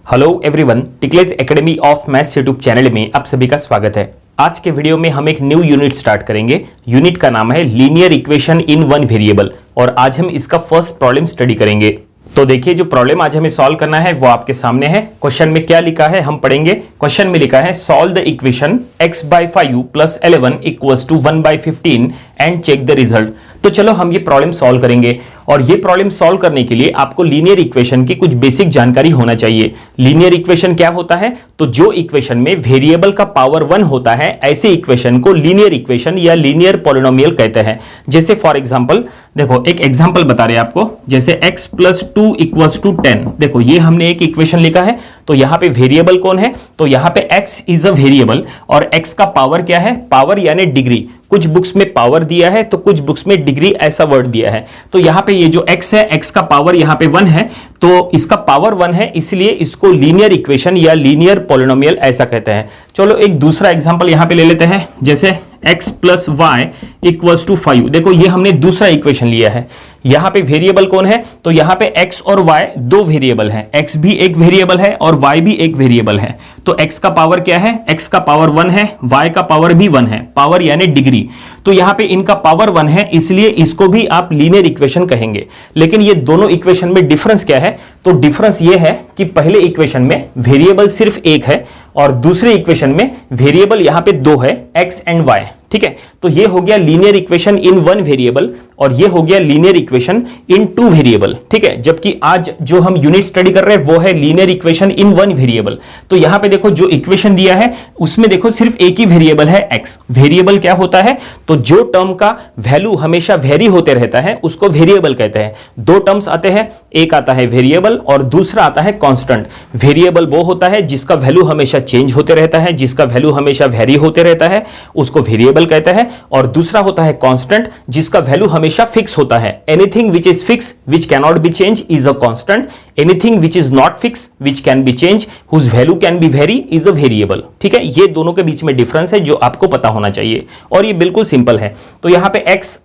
Hello everyone, टिकलेज academy of maths YouTube channel में आप सभी का स्वागत है। आज के वीडियो में हम एक न्यू यूनिट स्टार्ट करेंगे। यूनिट का नाम है linear equation in one variable और आज हम इसका फर्स्ट प्रॉब्लम स्टडी करेंगे। तो देखिए, जो प्रॉब्लम आज हमें सॉल्व करना है वो आपके सामने है। क्वेश्चन में क्या लिखा है हम पढ़ेंगे। क्वेश्चन में लिखा है solve the equation x/5 + 11 = 1/15 and check the result. तो चलो हम ये प्रॉब्लम सॉल्व करेंगे और ये प्रॉब्लम सॉल्व करने के लिए आपको लीनियर इक्वेशन की कुछ बेसिक जानकारी होना चाहिए। लीनियर इक्वेशन क्या होता है? तो जो इक्वेशन में वेरिएबल का पावर 1 होता है ऐसे इक्वेशन को लीनियर इक्वेशन या लीनियर पॉलिनोमियल कहते हैं। जैसे फॉर एग्जांपल देखो, एक एग्जांपल बता रहे हैं आपको, जैसे x + 2 = 10। देखो ये हमने एक इक्वेशन लिखा है, तो यहां पे वेरिएबल कौन है? तो यहां पे x इज अ वेरिएबल और x का पावर क्या है? पावर यानी डिग्री। कुछ बुक्स में पावर दिया है तो कुछ बुक्स में डिग्री ऐसा वर्ड दिया है। तो यहां पे ये जो x है, x का पावर यहां पे 1 है, तो इसका पावर 1 है, इसलिए इसको लीनियर इक्वेशन या लीनियर पॉलिनोमियल ऐसा कहते हैं। चलो एक दूसरा एग्जांपल यहां पे ले लेते हैं, जैसे x + y = 5। देखो ये हमने दूसरा इक्वेशन लिया है। यहां पे वेरिएबल कौन है? तो यहां पे x और y दो वेरिएबल हैं। x भी एक वेरिएबल है और y भी एक वेरिएबल है। तो x का पावर क्या है? x का पावर 1 है, y का पावर भी 1 है, पावर यानी डिग्री। तो यहां पे इनका पावर 1 है, इसलिए इसको भी आप लीनियर इक्वेशन कहेंगे। लेकिन ये दोनों इक्वेशन में डिफरेंस क्या है? तो डिफरेंस ये है कि पहले इक्वेशन में वेरिएबल सिर्फ एक है और दूसरे इक्वेशन में वेरिएबल यहां पे दो है, x एंड y। ठीक है, तो ये हो गया linear equation in one variable और ये हो गया linear equation in two variable. ठीक है, जबकि आज जो हम यूनिट स्टडी कर रहे हैं वो है linear equation in one variable. तो यहां पे देखो जो इक्वेशन दिया है उसमें देखो सिर्फ एक ही वेरिएबल है x। वेरिएबल क्या होता है? तो जो टर्म का वैल्यू हमेशा वेरी होते रहता है उसको वेरिएबल कहते हैं। दो टर्म्स आते हैं, एक आता है वेरिएबल और दूसरा आता है कांस्टेंट। वेरिएबल वो होता है जिसका वैल्यू हमेशा चेंज होते रहता है, जिसका वैल्यू हमेशा वेरी होते रहता है, उसको वेरिएबल कहते हैं। और दूसरा होता है कांस्टेंट, जिसका वैल्यू हमेशा फिक्स होता है। Anything which is fix which can not be change is a constant, anything which is not fix which can be change whose value can be vary is a variable. ठीक है, ये दोनों के बीच में difference है जो आपको पता होना चाहिए और ये बिल्कुल सिंपल है। तो यहां पे x,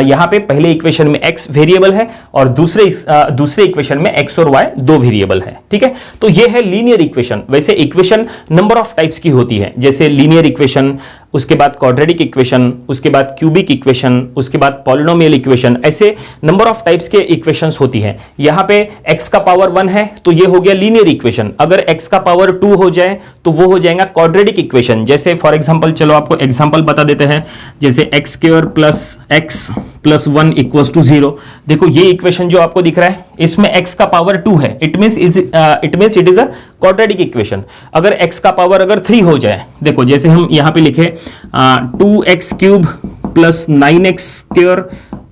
यहां पे पहले इक्वेशन में x वेरिएबल है और दूसरे इक्वेशन में x और y दो वेरिएबल है। ठीक है, तो ये है लीनियर इक्वेशन। वैसे इक्वेशन नंबर ऑफ टाइप्स की होती है, जैसे लीनियर इक्वेशन, उसके बाद क्वाड्रेटिक इक्वेशन, उसके बाद क्यूबिक इक्वेशन, उसके बाद पॉलिनोमियल इक्वेशन, ऐसे नंबर ऑफ टाइप्स के इक्वेशंस होती हैं। यहां पे x का पावर 1 है तो ये हो गया लीनियर इक्वेशन। अगर x का पावर 2 हो जाए तो वो हो जाएगा क्वाड्रेटिक इक्वेशन। जैसे फॉर एग्जांपल, चलो आपको एग्जांपल बता देते हैं, जैसे x² + x + 1 = 0। देखो ये इक्वेशन जो आपको दिख रहा है इसमें x का पावर 2 है, it means it is a quadratic equation. अगर x का पावर अगर 3 हो जाए, देखो जैसे हम यहां पे लिखे 2x³ + 9x²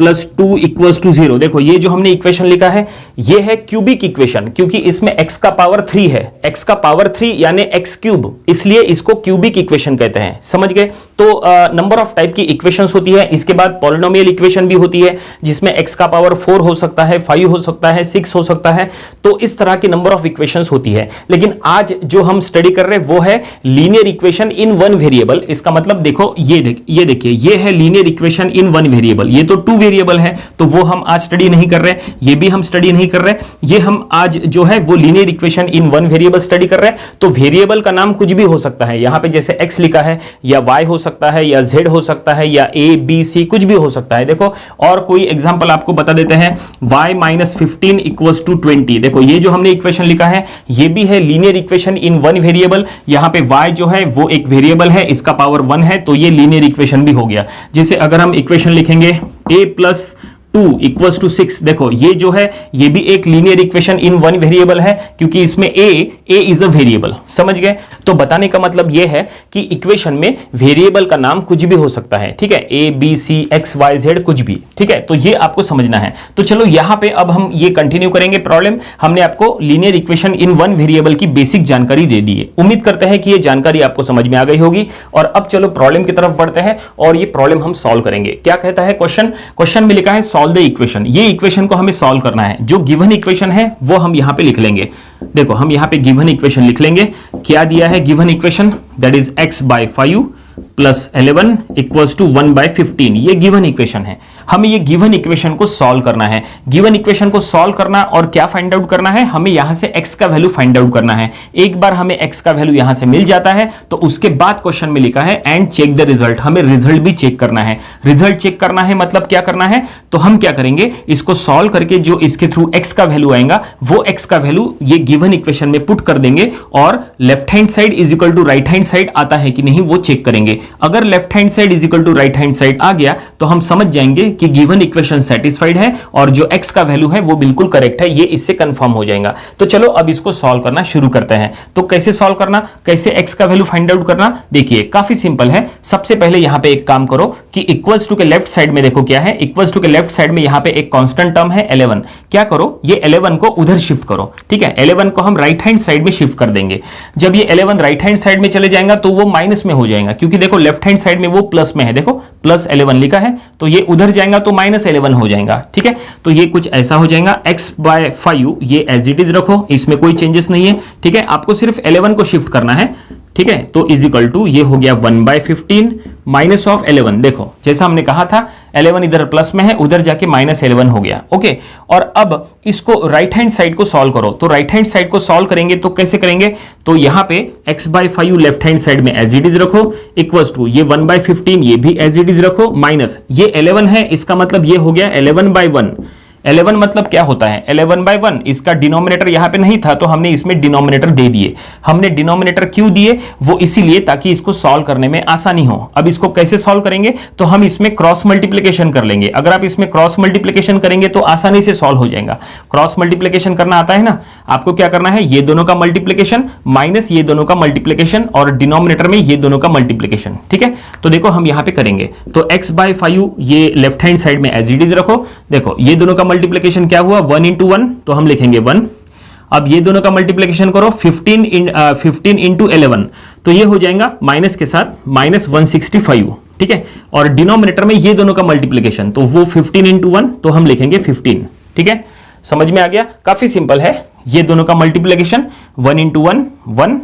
+ 2 = 0। देखो ये जो हमने इक्वेशन लिखा है ये है क्यूबिक इक्वेशन, क्योंकि इसमें x का पावर 3 है। x का पावर 3 यानी x³, इसलिए इसको क्यूबिक इक्वेशन कहते हैं। समझ गए? तो नंबर ऑफ टाइप की इक्वेशंस होती है। इसके बाद पॉलिनोमियल इक्वेशन भी होती है जिसमें x का पावर 4 हो सकता है, 5 हो सकता है, 6 हो सकता है। तो इस तरह की नंबर ऑफ इक्वेशंस होती है। लेकिन आज जो हम स्टडी कर रहे हैं वो है linear equation in one variable. इसका मतलब देखो ये देखिए, ये है linear equation in one variable. ये तो टू वेरिएबल है तो वो हम आज स्टडी नहीं कर रहे, ये भी हम स्टडी नहीं कर रहे। ये हम आज जो है वो linear equation in one variable study कर रहे हैं। तो वेरिएबल का नाम कुछ भी हो सकता है। यहां पे जैसे x लिखा है या y हो सकता है या z हो सकता है या a b c कुछ भी हो सकता है। देखो और कोई एग्जांपल आपको बता देते हैं, y - 15 = 20। देखो ये जो हमने इक्वेशन लिखा है ये भी है linear equation in one variable. यहां पे y जो है वो एक वेरिएबल है, इसका पावर 1 है, तो ये लीनियर इक्वेशन भी हो गया। जैसे अगर हम इक्वेशन लिखेंगे a + 2 = 6। देखो ये जो है ये भी एक linear equation in one variable है, क्योंकि इसमें a इज अ वेरिएबल। समझ गए? तो बताने का मतलब ये है कि इक्वेशन में वेरिएबल का नाम कुछ भी हो सकता है। ठीक है, a b c x y z कुछ भी। ठीक है, तो ये आपको समझना है। तो चलो यहां पे अब हम ये कंटिन्यू करेंगे प्रॉब्लम। हमने आपको linear equation in one variable की बेसिक जानकारी दे दी है। उम्मीद करते हैं कि ये जानकारी आपको समझ में आ गई होगी। और अब चलो प्रॉब्लम की तरफ बढ़ते हैं और ये प्रॉब्लम हम सॉल्व करेंगे। क्या कहता है क्वेश्चन में लिखा है सॉल्व द इक्वेशन। ये इक्वेशन को हमें सॉल्व करना है। जो गिवन इक्वेशन है वो हम यहां पे लिख लेंगे। देखो हम यहां पे गिवन इक्वेशन लिख लेंगे। क्या दिया है given equation? That is x/5 + 11 = 1/15। ये गिवन इक्वेशन है। हमें ये गिवन इक्वेशन को सॉल्व करना है। गिवन इक्वेशन को सॉल्व करना और क्या फाइंड आउट करना है, हमें यहां से x का वैल्यू फाइंड आउट करना है। एक बार हमें x का वैल्यू यहां से मिल जाता है तो उसके बाद क्वेश्चन में लिखा है एंड चेक द रिजल्ट, हमें रिजल्ट भी चेक करना है। रिजल्ट चेक करना है मतलब क्या करना है, तो हम क्या करेंगे, इसको सॉल्व करके जो इसके थ्रू x का वैल्यू आएगा वो x का वैल्यू ये गिवन इक्वेशन में पुट कर देंगे और left hand side is equal to right hand side आता है कि नहीं वो चेक करेंगे। अगर left hand side is equal to right hand side आ गया तो हम समझ जाएंगे कि गिवन इक्वेशन सेटिस्फाइड है और जो x का वैल्यू है वो बिल्कुल करेक्ट है, ये इससे कंफर्म हो जाएगा। तो चलो अब इसको सॉल्व करना शुरू करते हैं। तो कैसे सॉल्व करना, कैसे x का वैल्यू फाइंड आउट करना, देखिए काफी सिंपल है। सबसे पहले यहां पे एक काम करो कि इक्वल्स टू के लेफ्ट साइड में देखो क्या है, इक्वल्स टू के लेफ्ट साइड में यहां पे एक कांस्टेंट टर्म है 11। क्या करो, ये 11 को उधर शिफ्ट करो, ठीक है। 11 को हम राइट हैंड साइड में शिफ्ट कर देंगे। जब ये 11 राइट हैंड साइड में चले जाएगा तो वो माइनस में हो जाएगा, क्योंकि देखो लेफ्ट हैंड साइड में वो प्लस में है, देखो प्लस 11 लिखा है, तो ये उधर जाएगा तो माइनस 11 हो जाएगा, ठीक है। तो ये कुछ ऐसा हो जाएगा, x/5 ये एज इट इज रखो, इसमें कोई चेंजेस नहीं है, ठीक है। आपको सिर्फ 11 को शिफ्ट करना है, ठीक है। तो इज इक्वल टू ये हो गया 1/15 माइनस ऑफ 11, देखो जैसा हमने कहा था 11 इधर प्लस में है, उधर जाके माइनस 11 हो गया, ओके। और अब इसको राइट हैंड साइड को सॉल्व करो। तो राइट हैंड साइड को सॉल्व करेंगे तो कैसे करेंगे, तो यहां पे x/5 लेफ्ट हैंड साइड में एज इट इज रखो, इक्वल्स टू ये 1/15 ये भी एज इट इज रखो, माइनस ये 11 है, इसका मतलब ये हो गया 11/1। 11 मतलब क्या होता है, 11/1, इसका डिनोमिनेटर यहां पे नहीं था तो हमने इसमें डिनोमिनेटर दे दिए। हमने डिनोमिनेटर क्यों दिए, वो इसीलिए ताकि इसको सॉल्व करने में आसानी हो। अब इसको कैसे सॉल्व करेंगे, तो हम इसमें क्रॉस मल्टीप्लिकेशन कर लेंगे। अगर आप इसमें क्रॉस मल्टीप्लिकेशन करेंगे तो आसानी से सॉल्व हो जाएगा। क्रॉस मल्टीप्लिकेशन करना आता है ना, आपको क्या करना है, ये दोनों का मल्टीप्लिकेशन माइनस ये दोनों का मल्टीप्लिकेशन और डिनोमिनेटर में ये दोनों का मल्टीप्लिकेशन, ठीक है। तो देखो हम यहां पे करेंगे, तो x/5 ये लेफ्ट हैंड साइड में एज इट इज रखो, देखो ये दोनों का मल्टीप्लिकेशन क्या हुआ 1 × 1, तो हम लिखेंगे 1। अब ये दोनों का मल्टीप्लिकेशन करो 15 × 11, तो ये हो जाएगा माइनस के साथ -165, ठीक है। और डिनोमिनेटर में ये दोनों का मल्टीप्लिकेशन, तो वो 15 × 1, तो हम लिखेंगे 15, ठीक है। समझ में आ गया, काफी सिंपल है। ये दोनों का मल्टीप्लिकेशन 1 × 1 1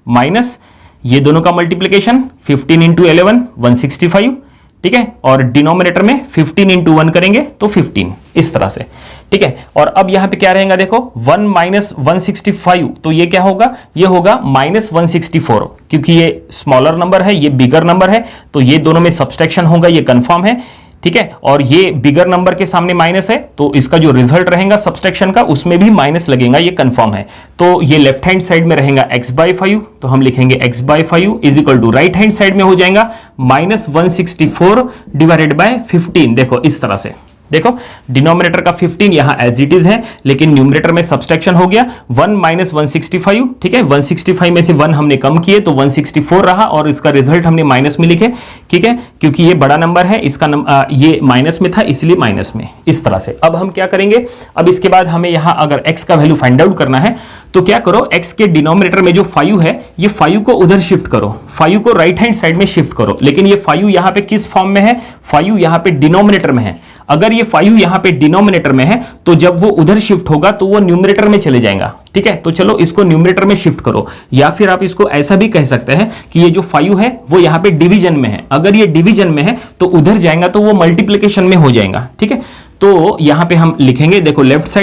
माइनस ये दोनों का मल्टीप्लिकेशन 15 × 11 165, ठीक है। और डिनोमिनेटर में 15 × 1 करेंगे तो 15, इस तरह से, ठीक है। और अब यहां पे क्या रहेगा, देखो 1 - 165, तो ये क्या होगा, ये होगा -164, क्योंकि ये स्मॉलर नंबर है ये बिगर नंबर है, तो ये दोनों में सब्सट्रैक्शन होगा, ये कंफर्म है, ठीक है। और ये बिगर नंबर के सामने माइनस है तो इसका जो रिजल्ट रहेगा सब्सट्रैक्शन का उसमें भी माइनस लगेगा, ये कंफर्म है। तो ये लेफ्ट हैंड साइड में रहेगा x/5, तो हम लिखेंगे x/5 is equal to right hand side में हो जाएगा -164 / 15, देखो इस तरह से। देखो डिनोमिनेटर का 15 यहां एज इट इज है, लेकिन न्यूमरेटर में सब्सट्रैक्शन हो गया 1 - 165, ठीक है। 165 में से 1 हमने कम किए तो 164 रहा और इसका रिजल्ट हमने माइनस में लिखे, ठीक है, क्योंकि ये बड़ा नंबर है, इसका ये माइनस में था इसलिए माइनस में, इस तरह से। अब हम क्या करेंगे, अब इसके बाद हमें यहां अगर x का वैल्यू फाइंड आउट करना है तो क्या करो, x के डिनोमिनेटर में जो 5 है ये 5 को उधर शिफ्ट करो, 5 को राइट हैंड साइड में शिफ्ट करो। लेकिन ये 5 यहां पे किस फॉर्म में है, 5 यहां पे डिनोमिनेटर में है। अगर ये 5 यहां पे डिनोमिनेटर में है तो जब वो उधर शिफ्ट होगा तो वो न्यूमरेटर में चले जाएगा, ठीक है। तो चलो इसको न्यूमरेटर में शिफ्ट करो, या फिर आप इसको ऐसा भी कह सकते हैं कि ये जो 5 है वो यहां पे डिवीजन में है। अगर ये डिवीजन में है तो उधर जाएगा तो वो मल्टीप्लिकेशन में हो जाएगा, ठीक है। तो यहां पे हम लिखेंगे, देखो लेफ्ट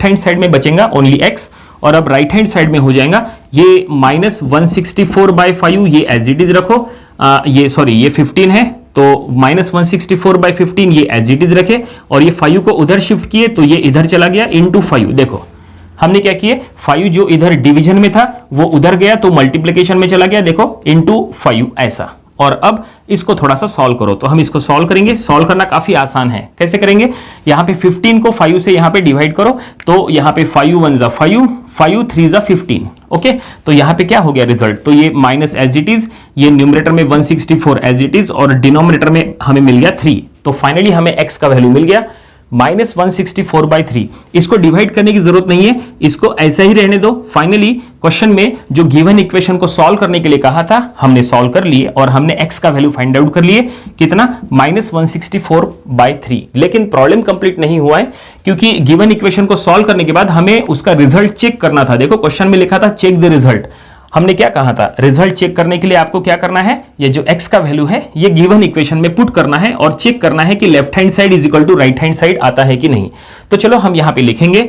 हैंड साइड में बचेगा ओनली x, और अब राइट हैंड साइड में हो जाएगा ये -164/5, ये एज इट इज रखो, ये सॉरी ये 15 है तो -164/15 ये एज इट इज रखे, और ये 5 को उधर शिफ्ट किए तो ये इधर चला गया × 5। देखो हमने क्या किए, 5 जो इधर डिवीजन में था वो उधर गया तो मल्टीप्लिकेशन में चला गया, देखो × 5 ऐसा। और अब इसको थोड़ा सा सॉल्व करो, तो हम इसको सॉल्व करेंगे। सॉल्व करना काफी आसान है, कैसे करेंगे, यहाँ पे 15 को 5 से यहाँ पे डिवाइड करो, तो यहाँ पे 5 × 1 = 5, 5 × 3 = 15, ओके। तो यहाँ पे क्या हो गया रिजल्ट, तो ये माइनस एज इट इज, ये न्यूमरेटर में 164 एज इट इज और डिनोमिनेटर में हमें मिल गया 3। तो फाइनली हमें x का वैल्यू मिल गया -164/3। इसको डिवाइड करने की जरूरत नहीं है, इसको ऐसा ही रहने दो। फाइनली क्वेश्चन में जो गिवन इक्वेशन को सॉल्व करने के लिए कहा था हमने सॉल्व कर लिए और हमने x का वैल्यू फाइंड आउट कर लिए, कितना -164/3। लेकिन प्रॉब्लम कंप्लीट नहीं हुआ है, क्योंकि गिवन इक्वेशन को सॉल्व करने के बाद हमें उसका रिजल्ट चेक करना था। देखो क्वेश्चन में लिखा था चेक द रिजल्ट, हमने क्या कहा था, रिजल्ट चेक करने के लिए आपको क्या करना है, ये जो x का वैल्यू है ये गिवन इक्वेशन में पुट करना है और चेक करना है कि left hand side is equal to right hand side आता है कि नहीं। तो चलो हम यहां पे लिखेंगे,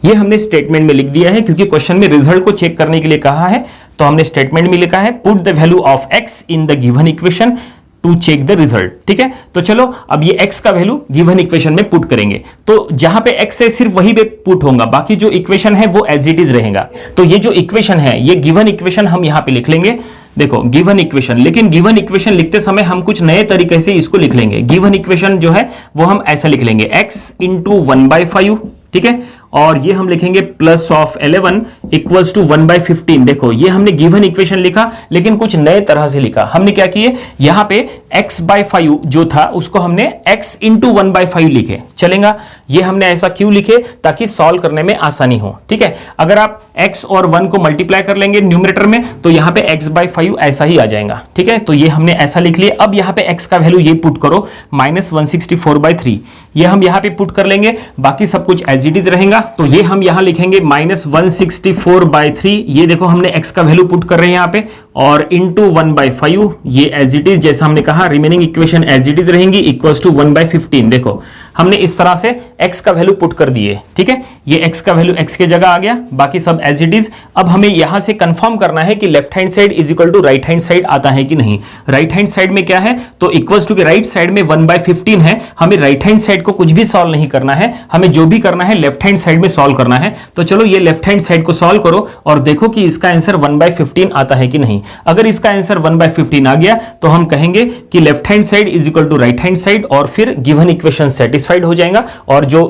ये हमने स्टेटमेंट में लिख दिया है क्योंकि क्वेश्चन में रिजल्ट को चेक करने के लिए कहा है, तो हमने स्टेटमेंट में लिखा है put the value of x in the given equation to check the result. ठीक है, तो चलो अब ये x का वैल्यू गिवन इक्वेशन में पुट करेंगे, तो जहां पे x है सिर्फ वही पे पुट होगा, बाकी जो इक्वेशन है वो एज इट इज रहेगा। तो ये जो इक्वेशन है ये गिवन इक्वेशन हम यहां पे लिख लेंगे, देखो गिवन इक्वेशन, लेकिन गिवन इक्वेशन लिखते समय हम कुछ नए तरीके से इसको लिख लेंगे। गिवन इक्वेशन जो है वो हम ऐसा लिख लेंगे x इंटू 1/5, ठीक है, और ये हम लिखेंगे प्लस ऑफ 11 इक्वल्स टू 1/15। देखो ये हमने गिवन इक्वेशन लिखा लेकिन कुछ नए तरह से लिखा। हमने क्या किए, यहां पे x/5 जो था उसको हमने x इंटू 1/5 लिखे, चलेगा। ये हमने ऐसा क्यों लिखे, ताकि सॉल्व करने में आसानी हो। ठीक है, अगर आप x और 1 को मल्टीप्लाई कर लेंगे न्यूमरेटर में तो यहां पे x/5 ऐसा ही आ जाएगा। ठीक है, तो ये हमने ऐसा लिख लिया। अब यहां पे x का वैल्यू ये पुट करो -164/3, ये हम यहां पे पुट कर लेंगे, बाकी सब कुछ एज इट इज रहेगा। तो ये हम यहां लिखेंगे -164/3, ये देखो हमने x का वैल्यू पुट कर रहे हैं यहां पे, और इंटू 1/5 ये एज इट इज जैसा हमने कहा, remaining equation as it is रहेंगी, इक्वल्स टू 1/15। देखो हमने इस तरह से x का वैल्यू पुट कर दिए। ठीक है, ये x का वैल्यू x के जगह आ गया, बाकी सब एज इट इज। अब हमें यहां से कंफर्म करना है कि left hand side is equal to right hand side आता है कि नहीं। राइट हैंड साइड में क्या है, तो इक्वल्स टू के राइट साइड में 1/15 है, हमें राइट हैंड साइड को कुछ भी सॉल्व नहीं करना है, हमें जो भी करना है लेफ्ट हैंड साइड में सॉल्व करना है। तो चलो ये लेफ्ट हैंड साइड को सॉल्व करो और देखो कि इसका आंसर 1/15 आता है कि नहीं। अगर इसका आंसर 1/15 आ गया तो हम कहेंगे कि left hand side is equal to right hand side, और फिर गिवन इक्वेशन सेटिस्फाइड हो जाएगा और जो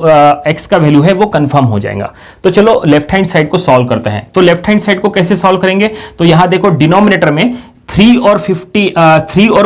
x का वैल्यू है वो कंफर्म हो जाएगा। तो चलो लेफ्ट हैंड साइड को सॉल्व करते हैं। तो लेफ्ट हैंड साइड को कैसे सॉल्व करेंगे, तो यहां देखो डिनोमिनेटर में 3 और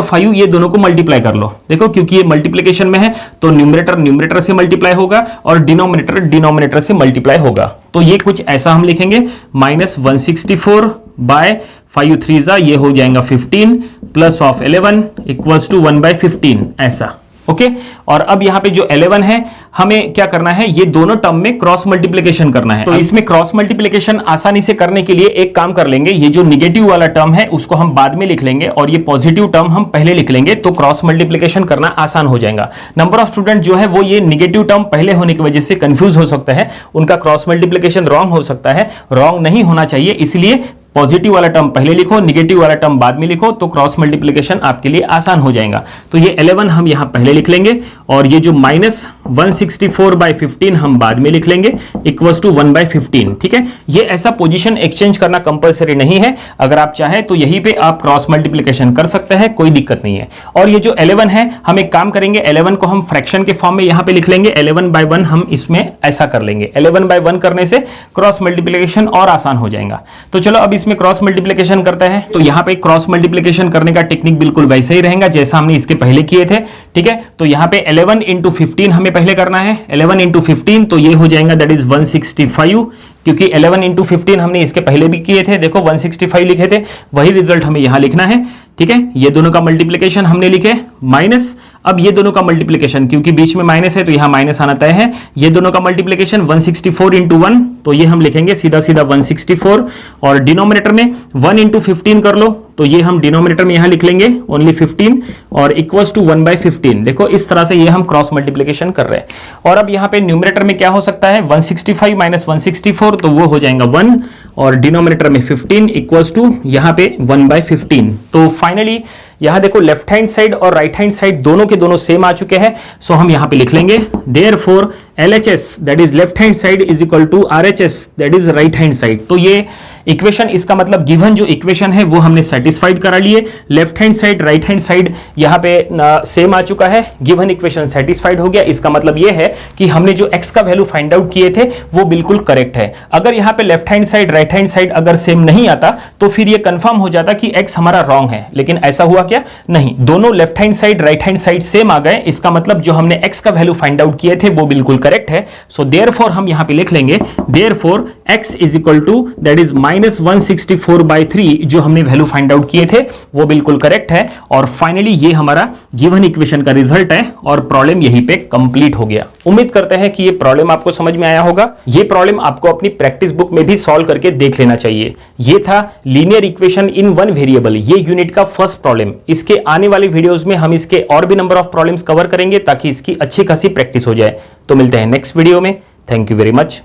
5 ये दोनों को मल्टीप्लाई कर लो। देखो क्योंकि ये मल्टीप्लिकेशन में है तो न्यूमरेटर से मल्टीप्लाई होगा और डिनोमिनेटर से मल्टीप्लाई होगा। तो ये कुछ ऐसा हम लिखेंगे, -164/5 3 ये हो जाएगा 15 प्लस ऑफ 11 इक्वल्स टू 1/15 ऐसा। ओके, और अब यहां पे जो 11 है हमें क्या करना है, ये दोनों टर्म में क्रॉस मल्टीप्लिकेशन करना है। तो इसमें क्रॉस मल्टीप्लिकेशन आसानी से करने के लिए एक काम कर लेंगे, ये जो निगेटिव वाला टर्म है उसको हम बाद में लिख लेंगे और ये पॉजिटिव टर्म हम पहले लिख लेंगे, तो क्रॉस मल्टीप्लिकेशन करना आसान हो जाएगा। नंबर ऑफ स्टूडेंट जो है वो ये निगेटिव टर्म पहले होने की वजह से कंफ्यूज हो सकता है, उनका क्रॉस मल्टीप्लिकेशन रॉन्ग हो सकता है, रॉन्ग नहीं होना चाहिए, इसलिए पॉजिटिव वाला टर्म पहले लिखो, निगेटिव वाला टर्म बाद में लिखो, तो क्रॉस मल्टीप्लिकेशन आपके लिए आसान हो जाएगा। तो ये 11 हम यहां पहले लिख लेंगे और ये जो -164/15 हम बाद में लिख लेंगे, इक्वल्स टू 1/15। ठीक है, ये ऐसा पोजीशन एक्सचेंज करना कंपलसरी नहीं है, अगर आप चाहे तो यहीं पे आप क्रॉस मल्टीप्लिकेशन कर सकते हैं, कोई दिक्कत नहीं है। और ये जो 11 है हम एक काम करेंगे, 11 को हम फ्रैक्शन के फॉर्म में यहां पे लिख लेंगे, 11/1 हम इसमें ऐसा कर लेंगे। 11/1 करने से क्रॉस मल्टीप्लिकेशन और आसान हो जाएगा। तो चलो अब इसमें क्रॉस मल्टीप्लिकेशन करते हैं। तो यहां पे क्रॉस मल्टीप्लिकेशन करने का टेक्निक बिल्कुल वैसे ही रहेगा जैसा हमने इसके पहले किए थे। ठीक है, तो यहां पे 11 इंटू 15 हमें पहले करना है, 11 इंटू 15 तो ये हो जाएगा दैट इज 165, क्योंकि 11 इंटू 15 हमने इसके पहले भी किए थे, देखो 165 लिखे थे, वही रिजल्ट हमें यहां लिखना है। ठीक है, ये दोनों का मल्टीप्लिकेशन हमने लिखे माइनस, अब ये दोनों का मल्टीप्लिकेशन क्योंकि बीच में माइनस है तो यहां माइनस आना तय है, ये दोनों का मल्टीप्लिकेशन 164 इंटू 1 तो ये हम लिखेंगे सीधा 164, और डिनोमिनेटर में 1 इंटू 15 कर लो तो ये हम डिनोमिनेटर में यहां लिख लेंगे ओनली 15 और इक्वल्स टू 1/15। देखो इस तरह से ये हम क्रॉस मल्टीप्लिकेशन कर रहे हैं। और अब यहां पे न्यूमरेटर में क्या हो सकता है, 165 माइनस 164 तो वो हो जाएगा 1, और डिनोमिनेटर में 15 इक्वल्स टू यहां पे 1/15। तो फाइनली यहां देखो लेफ्ट हैंड साइड और राइट हैंड साइड दोनों के दोनों सेम आ चुके हैं, सो हम यहां पे लिख लेंगे therefore LHS that is left hand side is equal to RHS that is right hand side. तो ये इक्वेशन, इसका मतलब गिवन जो इक्वेशन है वो हमने सेटिस्फाइड करा लिए, left hand side right hand side यहां पे सेम आ चुका है, गिवन इक्वेशन सेटिस्फाइड हो गया। इसका मतलब ये है कि हमने जो x का वैल्यू फाइंड आउट किए थे वो बिल्कुल करेक्ट है। अगर यहां पे left hand side right hand side अगर सेम नहीं आता तो फिर ये कंफर्म हो जाता कि x हमारा रॉन्ग है, लेकिन ऐसा हुआ क्या, नहीं, दोनों left hand side right hand side same आ गए, इसका मतलब जो हमने x का वैल्यू फाइंड आउट किए थे वो बिल्कुल करेक्ट है। सो देयरफॉर हम यहां पे लिख लेंगे therefore x is equal to that is -164/3 जो हमने वैल्यू फाइंड आउट किए थे वो बिल्कुल करेक्ट है। और फाइनली ये हमारा गिवन इक्वेशन का रिजल्ट है और प्रॉब्लम यहीं पे कंप्लीट हो गया। उम्मीद करते हैं कि ये प्रॉब्लम आपको समझ में आया होगा। ये प्रॉब्लम आपको अपनी प्रैक्टिस बुक में भी सॉल्व करके देख लेना चाहिए। ये था linear equation in one variable, ये यूनिट का फर्स्ट प्रॉब्लम। इसके आने वाले वीडियोस में हम इसके और भी नंबर ऑफ प्रॉब्लम्स कवर करेंगे ताकि इसकी अच्छी खासी प्रैक्टिस हो जाए। तो मिलते हैं नेक्स्ट वीडियो में। Thank you very much.